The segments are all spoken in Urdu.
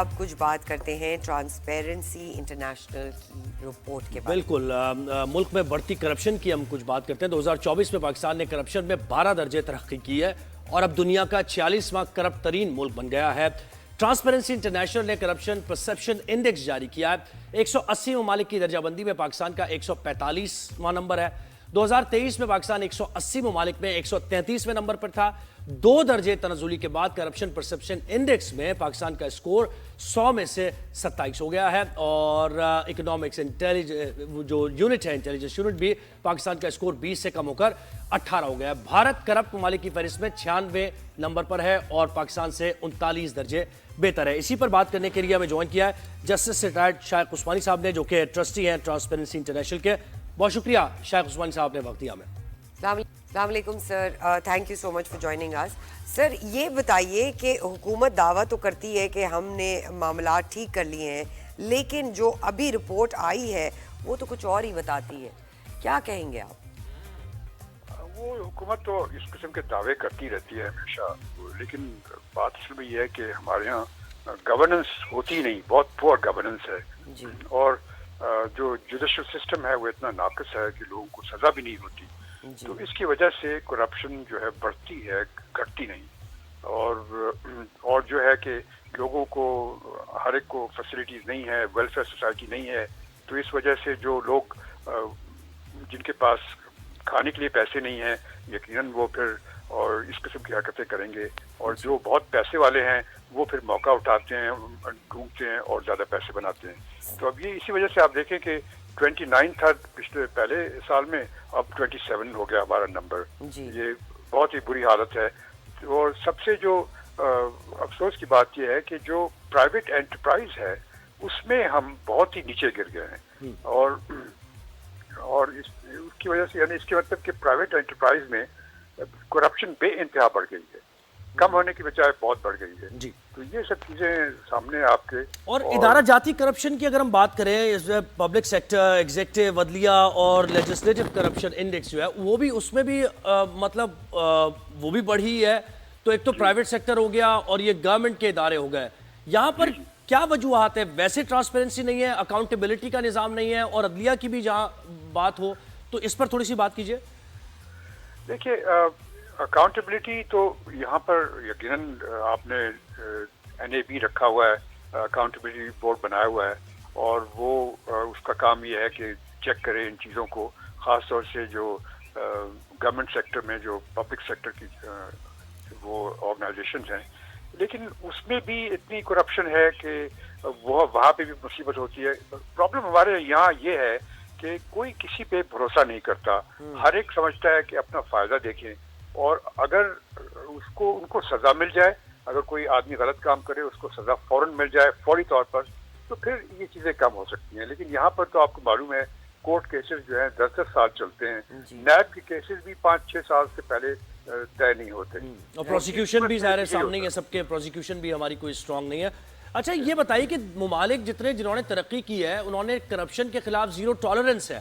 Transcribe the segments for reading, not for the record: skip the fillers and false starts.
اب کچھ بات کرتے ہیں ٹرانسپیرنسی انٹرنیشنل کی رپورٹ کے بارے میں۔ بالکل ملک میں بڑھتی کرپشن کی ہم کچھ بات کرتے ہیں۔ 2024 میں پاکستان نے کرپشن میں 12 درجے ترقی کی ہے اور اب دنیا کا 46واں کرپٹ ترین ملک بن گیا ہے۔ ٹرانسپیرنسی انٹرنیشنل نے کرپشن پرسپشن انڈیکس جاری کیا ہے۔ 180 ممالک کی درجہ بندی میں پاکستان کا 145واں نمبر ہے۔ 2023 میں پاکستان 180 ممالک میں 133ویں نمبر پر تھا۔ 2 درجے تنزلی کے بعد کرپشن پرسپشن انڈیکس میں پاکستان کا اسکور 100 میں سے 27 ہو گیا ہے اور اکنامکس جو یونٹ ہے انٹیلیجنس یونٹ بھی پاکستان کا اسکور 20 سے کم ہو کر 18 ہو گیا ہے۔ بھارت کرپٹ ممالک کی فہرست میں 96ویں نمبر پر ہے اور پاکستان سے 39 درجے بہتر ہے۔ اسی پر بات کرنے کے لیے ہمیں جوائن کیا ہے جسٹس ریٹائرڈ شائق عثمانی صاحب نے، جو کہ ٹرسٹی ہیں ٹرانسپیرنسی انٹرنیشنل کے۔ بہت شکریہ شائق عثمانی صاحب نے وقت دیا ہمیں۔ السلام علیکم sir, thank you so much for joining اس۔ سر یہ بتائیے کہ حکومت دعویٰ تو کرتی ہے کہ ہم نے معاملات ٹھیک کر لیے ہیں، لیکن جو ابھی رپورٹ آئی ہے وہ تو کچھ اور ہی بتاتی ہے، کیا کہیں گے آپ؟ وہ حکومت تو اس قسم کے دعوے کرتی رہتی ہے ہمیشہ، لیکن بات اصل میں یہ ہے کہ ہمارے یہاں گورننس ہوتی نہیں، بہت پور گورننس ہے جی۔ اور جو جوڈیشل سسٹم ہے وہ اتنا ناقص ہے کہ لوگوں کو سزا بھی نہیں ہوتی، تو اس کی وجہ سے کرپشن جو ہے بڑھتی ہے، گھٹتی نہیں۔ اور جو ہے کہ لوگوں کو ہر ایک کو فیسلٹیز نہیں ہے، ویلفیئر سوسائٹی نہیں ہے، تو اس وجہ سے جو لوگ جن کے پاس کھانے کے لیے پیسے نہیں ہیں یقیناً وہ پھر اور اس قسم کی حرکتیں کریں گے، اور جو بہت پیسے والے ہیں وہ پھر موقع اٹھاتے ہیں، ڈھونڈتے ہیں اور زیادہ پیسے بناتے ہیں۔ تو اب یہ اسی وجہ سے آپ دیکھیں کہ 29 تھا پچھلے پہلے سال میں، اب 27 ہو گیا ہمارا نمبر۔ یہ بہت ہی بری حالت ہے۔ اور سب سے جو افسوس کی بات یہ ہے کہ جو پرائیویٹ انٹرپرائز ہے اس میں ہم بہت ہی نیچے گر گئے ہیں، اور اس کی وجہ سے یعنی اس کے مطلب کہ پرائیویٹ انٹرپرائز میں کرپشن بے انتہا بڑھ گئی ہے، کم ہونے کی بجائے بہت بڑھ گئی ہے۔ جی، تو یہ سب چیزیں سامنے آپ کے اور ادارہ جاتی کرپشن کی اگر ہم بات کریں، پبلک سیکٹر، ایگزیکٹو، عدلیہ اور لیجسلیٹو کرپشن انڈیکس جو ہے وہ بھی اس میں بھی مطلب وہ بھی بڑھی ہے۔ تو ایک تو پرائیویٹ سیکٹر ہو گیا اور یہ گورنمنٹ کے ادارے ہو گئے، یہاں پر کیا وجوہات ہے؟ ویسے ٹرانسپیرنسی نہیں ہے، اکاؤنٹیبلٹی کا نظام نہیں ہے، اور عدلیہ کی بھی جہاں بات ہو تو اس پر تھوڑی سی بات کیجئے۔ دیکھیے اکاؤنٹیبلٹی تو یہاں پر یقیناً آپ نے NAB رکھا ہوا ہے، اکاؤنٹیبلٹی بورڈ بنایا ہوا ہے، اور وہ اس کا کام یہ ہے کہ چیک کرے ان چیزوں کو، خاص طور سے جو گورنمنٹ سیکٹر میں جو پبلک سیکٹر کی وہ آرگنائزیشنز ہیں، لیکن اس میں بھی اتنی کرپشن ہے کہ وہاں پہ بھی مصیبت ہوتی ہے۔ پرابلم ہمارے یہاں یہ ہے کہ کوئی کسی پہ بھروسہ نہیں کرتا، ہر ایک سمجھتا ہے کہ اپنا فائدہ دیکھیں، اور اگر ان کو سزا مل جائے، اگر کوئی آدمی غلط کام کرے اس کو سزا فوراً مل جائے فوری طور پر، تو پھر یہ چیزیں کم ہو سکتی ہیں۔ لیکن یہاں پر تو آپ کو معلوم ہے کورٹ کیسز جو ہیں 10-10 سال چلتے ہیں، نیب کے کیسز بھی 5-6 سال سے پہلے طے نہیں ہوتے، اور پروسیکیوشن بھی ظاہر ہے سامنے ہے، سب کے پروسیکیوشن بھی ہماری کوئی اسٹرانگ نہیں ہے۔ اچھا یہ بتائیے کہ ممالک جنہوں نے ترقی کی ہے انہوں نے کرپشن کے خلاف زیرو ٹالرنس ہے۔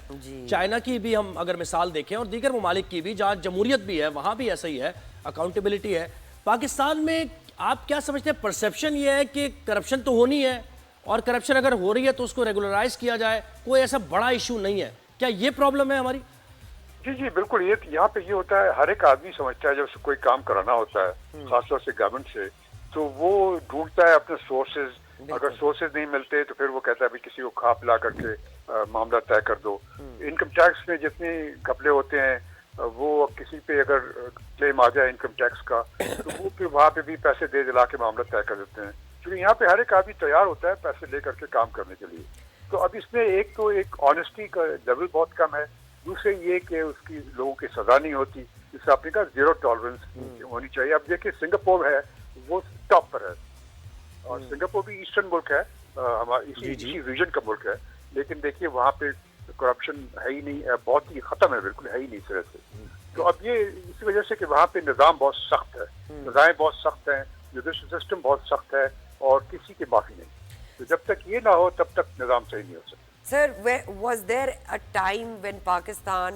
چائنا کی بھی ہم اگر مثال دیکھیں اور دیگر ممالک کی بھی جہاں جمہوریت بھی ہے وہاں بھی ایسا ہی ہے، اکاؤنٹیبلٹی ہے۔ پاکستان میں آپ کیا سمجھتے ہیں؟ پرسیپشن یہ ہے کہ کرپشن تو ہونی ہے، اور کرپشن اگر ہو رہی ہے تو اس کو ریگولرائز کیا جائے، کوئی ایسا بڑا ایشو نہیں ہے، کیا یہ پرابلم ہے ہماری؟ جی بالکل، یہاں پہ یہ ہوتا ہے ہر ایک آدمی سمجھتا ہے جب سے کوئی کام کرانا ہوتا ہے خاص طور سے گورنمنٹ سے، تو وہ ڈھونڈتا ہے اپنے سورسز، اگر سورسز نہیں ملتے تو پھر وہ کہتا ہے بھی کسی کو کھا پلا کر کے معاملہ طے کر دو۔ انکم ٹیکس میں جتنے گھپلے ہوتے ہیں، وہ کسی پہ اگر کلیم آ جائے انکم ٹیکس کا تو وہ پھر وہاں پہ بھی پیسے دے دلا کے معاملہ طے کر دیتے ہیں، کیونکہ یہاں پہ ہر ایک آدمی تیار ہوتا ہے پیسے لے کر کے کام کرنے کے لیے۔ تو اب اس میں ایک آنیسٹی کا لیول بہت کم ہے، دوسرے یہ کہ اس کی لوگوں کی سزا نہیں ہوتی، جس سے آپ نے کہا زیرو ٹالرنس ہونی چاہیے۔ اب دیکھیں سنگاپور ہے وہ ٹاپ پر ہے، اور سنگاپور بھی ایسٹرن ملک ہے، اسی ریجن کا ملک ہے، لیکن دیکھیے وہاں پہ کرپشن ہے ہی نہیں، بہت ہی ختم ہے، بالکل ہے ہی نہیں سرے سے۔ تو اب یہ اسی وجہ سے کہ وہاں پہ نظام بہت سخت ہے، سزائیں بہت سخت ہیں، جوڈیشل سسٹم بہت سخت ہے، اور کسی کے معافی نہیں۔ تو جب تک یہ نہ ہو تب تک نظام صحیح نہیں ہو سکتا۔ Sir, was there a time when Pakistan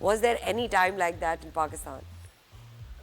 Was there any time like that in Pakistan?